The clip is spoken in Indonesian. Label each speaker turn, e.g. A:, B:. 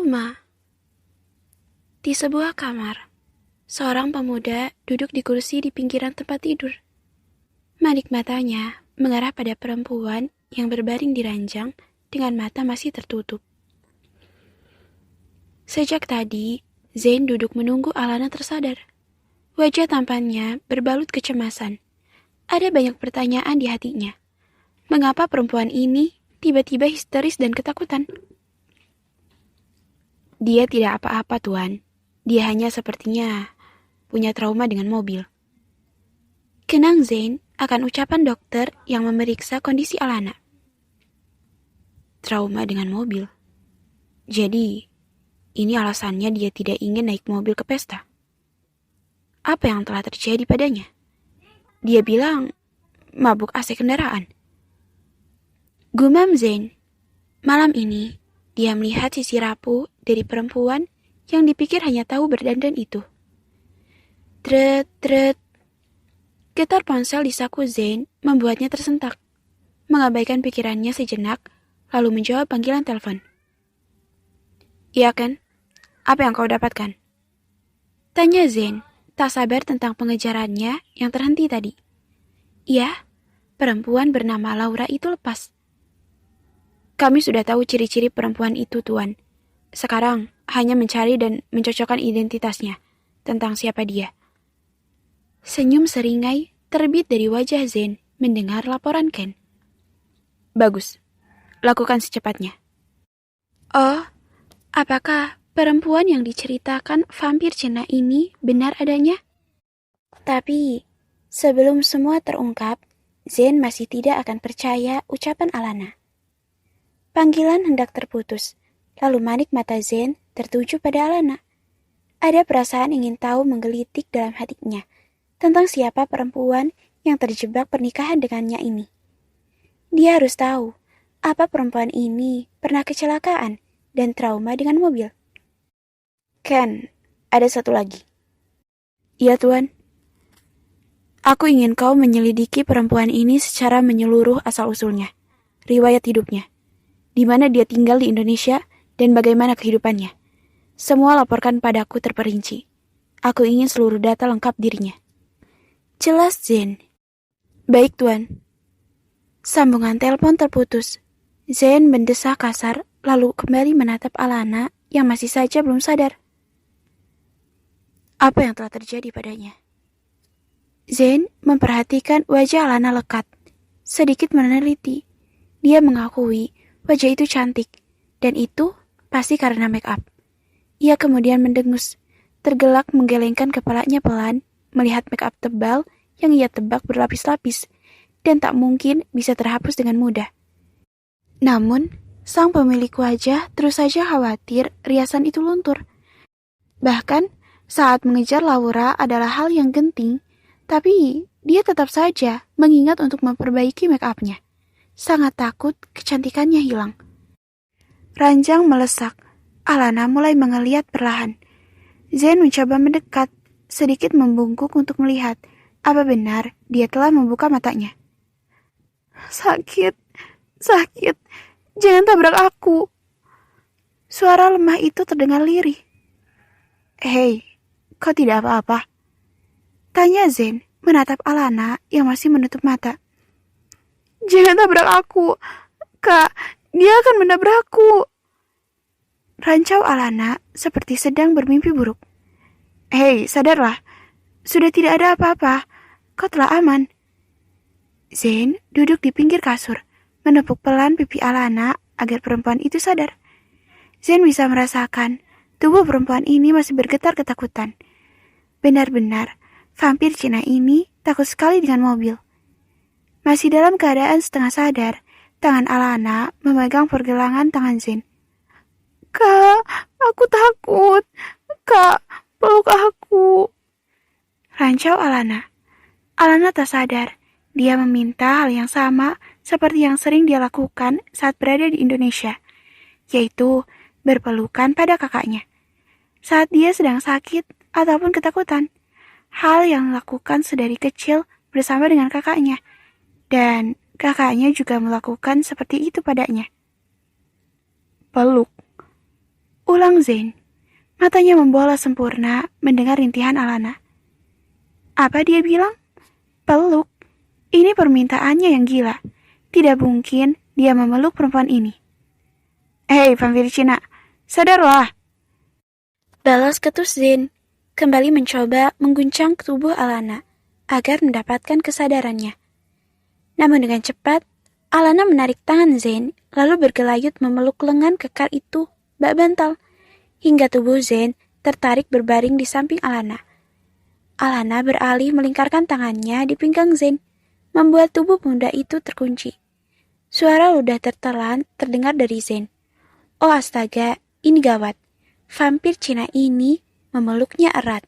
A: Trauma. Di sebuah kamar, seorang pemuda duduk di kursi di pinggiran tempat tidur. Manik matanya mengarah pada perempuan yang berbaring di ranjang dengan mata masih tertutup. Sejak tadi, Zain duduk menunggu Alana tersadar. Wajah tampannya berbalut kecemasan. Ada banyak pertanyaan di hatinya. Mengapa perempuan ini tiba-tiba histeris dan ketakutan? Dia tidak apa-apa, Tuan. Dia hanya sepertinya punya trauma dengan mobil. Kenang Zain akan ucapan dokter yang memeriksa kondisi Alana. Trauma dengan mobil. Jadi, ini alasannya dia tidak ingin naik mobil ke pesta. Apa yang telah terjadi padanya? Dia bilang mabuk AC kendaraan. Gumam Zain. Malam ini, dia melihat sisi rapuh dari perempuan yang dipikir hanya tahu berdandan itu. Tret. Getar ponsel di saku Zain membuatnya tersentak. Mengabaikan pikirannya sejenak, lalu menjawab panggilan telepon. Iya kan? Apa yang kau dapatkan? Tanya Zain, tak sabar tentang pengejarannya yang terhenti tadi. Iya, perempuan bernama Laura itu lepas. Kami sudah tahu ciri-ciri perempuan itu, Tuan. Sekarang hanya mencari dan mencocokkan identitasnya tentang siapa dia. Senyum seringai terbit dari wajah Zain mendengar laporan Ken. Bagus, lakukan secepatnya. Oh, apakah perempuan yang diceritakan vampir Cina ini benar adanya? Tapi, sebelum semua terungkap, Zain masih tidak akan percaya ucapan Alana. Panggilan hendak terputus, lalu manik mata Zain tertuju pada Alana. Ada perasaan ingin tahu menggelitik dalam hatinya tentang siapa perempuan yang terjebak pernikahan dengannya ini. Dia harus tahu, apa perempuan ini pernah kecelakaan dan trauma dengan mobil. Ken, ada satu lagi. Iya, Tuan. Aku ingin kau menyelidiki perempuan ini secara menyeluruh asal-usulnya, riwayat hidupnya, di mana dia tinggal di Indonesia dan bagaimana kehidupannya. Semua laporkan padaku terperinci. Aku ingin seluruh data lengkap dirinya. Jelas, Zain. Baik, Tuan. Sambungan telepon terputus. Zain mendesah kasar, lalu kembali menatap Alana yang masih saja belum sadar. Apa yang telah terjadi padanya? Zain memperhatikan wajah Alana lekat, sedikit meneliti. Dia mengakui wajah itu cantik, dan itu pasti karena make up. Ia kemudian mendengus, tergelak menggelengkan kepalanya pelan, melihat make up tebal yang ia tebak berlapis-lapis, dan tak mungkin bisa terhapus dengan mudah. Namun, sang pemilik wajah terus saja khawatir riasan itu luntur. Bahkan, saat mengejar Laura adalah hal yang genting, tapi dia tetap saja mengingat untuk memperbaiki make up-nya. Sangat takut kecantikannya hilang. Ranjang melesak. Alana mulai mengeliat perlahan. Zain mencoba mendekat, sedikit membungkuk untuk melihat apa benar dia telah membuka matanya. Sakit, jangan tabrak aku. Suara lemah itu terdengar lirih. Hei, kau tidak apa-apa? Tanya Zain menatap Alana yang masih menutup mata. Jangan tabrak aku, Kak, dia akan menabrakku. Rancau Alana seperti sedang bermimpi buruk. Hei, sadarlah. Sudah tidak ada apa-apa. Kau telah aman. Zain duduk di pinggir kasur, menepuk pelan pipi Alana agar perempuan itu sadar. Zain bisa merasakan tubuh perempuan ini masih bergetar ketakutan. Benar-benar, vampir Cina ini takut sekali dengan mobil. Masih dalam keadaan setengah sadar, tangan Alana memegang pergelangan tangan Zain. Kak, aku takut. Kak, peluk aku. Rancau Alana. Alana tak sadar. Dia meminta hal yang sama seperti yang sering dia lakukan saat berada di Indonesia, yaitu berpelukan pada kakaknya. Saat dia sedang sakit ataupun ketakutan. Hal yang dilakukan sedari kecil bersama dengan kakaknya. Dan kakaknya juga melakukan seperti itu padanya. Peluk. Ulang Zain. Matanya membola sempurna mendengar rintihan Alana. Apa dia bilang? Peluk. Ini permintaannya yang gila. Tidak mungkin dia memeluk perempuan ini. Hei, vampir Cina, sadarlah. Balas ketus Zain, kembali mencoba mengguncang tubuh Alana agar mendapatkan kesadarannya. Namun dengan cepat, Alana menarik tangan Zain lalu bergelayut memeluk lengan kekar itu bak bantal, hingga tubuh Zain tertarik berbaring di samping Alana. Alana beralih melingkarkan tangannya di pinggang Zain, membuat tubuh pemuda itu terkunci. Suara ludah tertelan terdengar dari Zain. Oh astaga, ini gawat. Vampir Cina ini memeluknya erat.